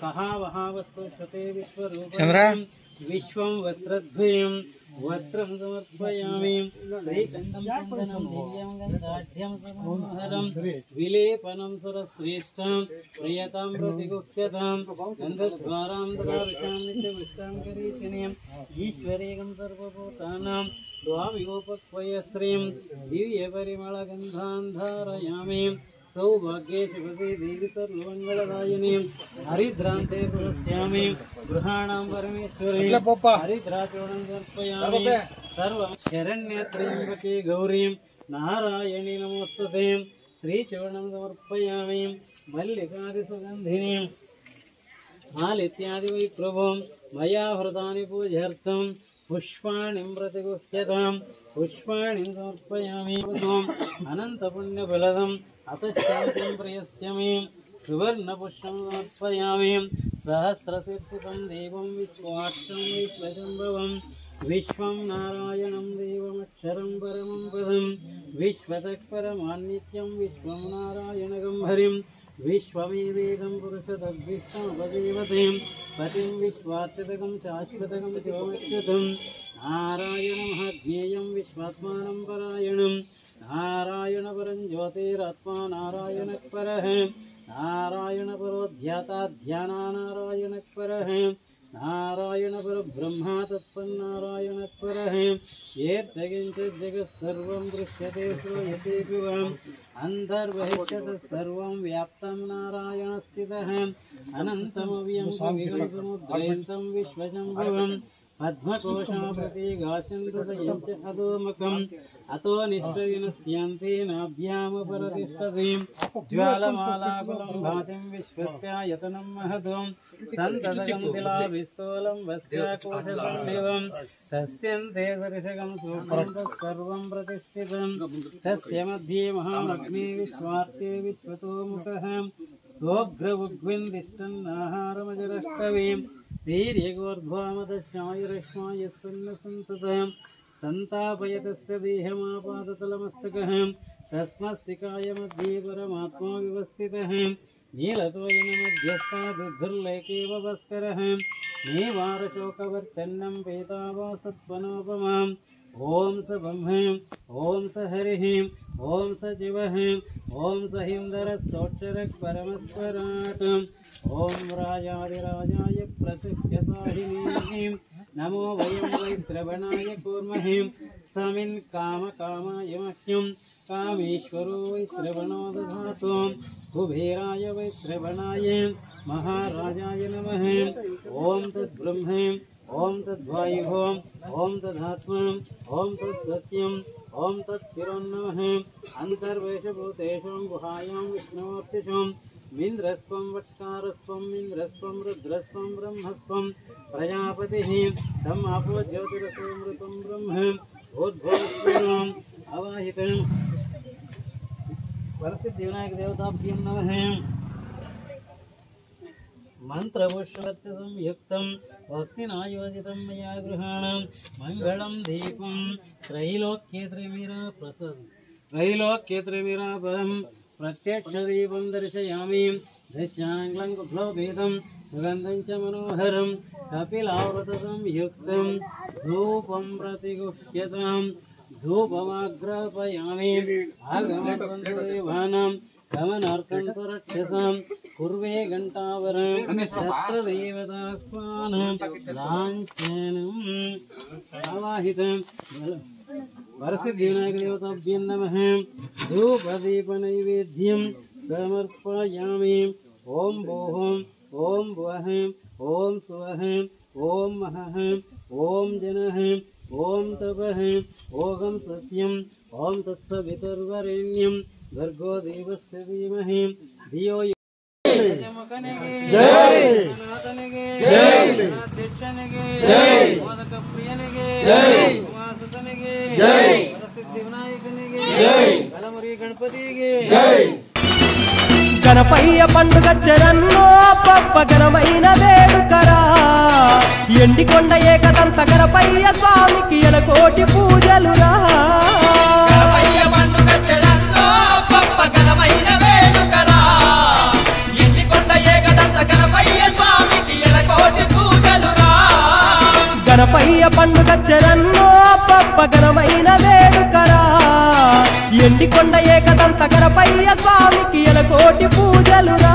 कहावहावस्तु श्रुते विश्वरूपं विश्वं वस्त्रद्वयं वस्त्रं समर्पयामि श्रीकण्ठं चन्दनं दिव्यं गन्धाढ्यं समोहरं विलेपनं सुरश्रेष्ठं प्रियतां प्रतिगुह्यतां गन्धद्वारां ददाविषां नित्यविष्टां करीशिनीम् ईश्वरेकं सर्वभूतानां स्वामिगोपक्वयश्रीं दिव्यपरिमलगन्धान् धारयामि सौभाग्ये शुभदे देवी सर्वमङ्गलदायिनीं हरिद्रान्ते प्रवक्ष्यामि गृहाणां परमेश्वरी हरिद्राचूर्णं समर्पयामि सर्वं शरण्यत्र्यम्बके गौरीं नारायणी नमोस्तुते श्रीचूर्णं समर्पयामि मल्लिकादिसुगन्धिनीं मालित्यादिवैप्रभुं मया हृतानि पूजार्थं पुष्पाणिं प्रतिगुह्यतां पुष्पाणिं समर्पयामि अनन्तपुण्यफलदम् अतश्चान्तिं प्रयस्यामि सुवर्णपुष्पं समर्पयामि सहस्रशीर्षितं देवं विश्वाक्षं विश्वशम्भवं विश्वं नारायणं देवमक्षरं परमं पदं विश्वतः परमान्नित्यं विश्वं नारायणगं हरिं विश्वमेवेदं पुरुषतद्विष्णुपदेवतीं पतिं विश्वात्मकं शाश्वतकं शिवमच्युतं नारायणमहाज्ञेयं विश्वात्मानं परायणं नारायणपरं ज्योतिरात्मा नारायणः परः नारायणपरो ध्याता ध्याना नारायणः परः नारायणपरब्रह्मा तत्पन्नारायणः परः येत्किञ्चित् जगत्सर्वं दृश्यते श्रूयते अन्तर्बहिष्यतः सर्वं व्याप्तं नारायणस्थितः अनन्तमव्यं समुद्रयन्तं विश्वशम्भवं पद्मकोशाप्रति गास्यन्तदयं च अधोमुखम् अतो निश्चयिनस्यान्ते नाभ्यामुपरतिष्ठति ज्वालमालाकुलं भातिं विश्वस्यायतनं महदं सन्ततं तिलाभिस्तोलं वस्याकोशसन्निवं तस्यन्ते दर्शकं सूक्ष्मं तत्सर्वं प्रतिष्ठितं तस्य मध्ये महामग्ने विश्वार्थे विश्वतोमुखः सोऽग्रवुग्विन्दिष्टन्नाहारमजरः वीर्यगोर्ध्वामदश्चायरश्मायस्सन्नसन्ततम् सन्तापयतस्य देहमापादतलमस्तकः तस्मत्सिकाय मध्ये परमात्मा विवस्थितः नीलतोयनमध्यस्थादुर्लेकेव भास्करः नीवारशोकवर्तन्नं पेतावासत्वनोपमाम् ॐ स ब्रह्म ॐ स हरिः ॐ स शिवः ॐ स हिन्दरस्तोक्षरः परमस्वराट् ॐ राजाधिराजाय प्रसिद्ध्यसाहिनीं नमो वयं वै श्रवणाय कुर्महे समिन् कामकामाय मह्यं कामेश्वरो वै श्रवणो दधातु कुबेराय वै श्रवणाय महाराजाय नमः ॐ तद्ब्रह्म ॐ तद्वायुः ॐ तदात्मा ॐ तत्सत्यम् ॐ तत्तिरोन्नमः अन्तर्वेशभूतेषु गुहायां विष्णुमूर्तिषु मिन्द्रस्त्वं वट्कारस्त्वं इन्द्रस्त्वं रुद्रस्त्वं ब्रह्मस्त्वं प्रजापतिः तम् आपो ज्योतिरसोऽमृतं ब्रह्म भूद्भुवस्वरम् अवाहितं वरसिद्धिविनायकदेवताभ्यो नमः मंत्रपुष्पसंयुक्तं भक्तिनायोजितं मया गृहाणां मङ्गलं दीपं त्रैलोक्ये त्रिमिरापरं प्रत्यक्षदीपं दर्शयामि दशाङ्गलं कुप्लोभेदं सुगन्धं च मनोहरं कपिलावृतसंयुक्तं धूपं प्रतिगुह्यतां धूपमाग्रापयामि आगमनदेवानां गमनार्थं रक्षसां कुर्वे घण्टावरं तत्र देवताह्वानं लाञ्छनम् आवाहितं वरसिद्धिविनायकदेवताभ्यो नमः धूपदीपनैवेद्यं समर्पयामि ॐ भोः ॐ भुवः ॐ सुवः ॐ महः ॐ जनः ॐ तपः ॐ सत्यम् ॐ तत्सवितुर्वरेण्यं भर्गो देवस्य धीमहि धियो यो जमकनेगे जय नाथनेगे जय नाथेक्षनेगे जय मोदकप्रियनेगे जय उमासुतनेगे जय वरसिद्धिविनायकनेगे जय बलमुरी गणपतिगे जय గణపయ్య పండుగ చరన్నో పప్ప ఘనమైన వేడుకరా ఎండికొండ ఏకదంత గణపయ్య స్వామికి ఎలకోటి పూజలురా గణపయ్య పండుగ చరన్నో పప్ప ఘనమైన వేడుకరా ఎండికొండ ఏకదంత గణపయ్య స్వామి ఎండికొండ ఏకదంత గణపయ్య స్వామికి ఎలకోటి పూజలురా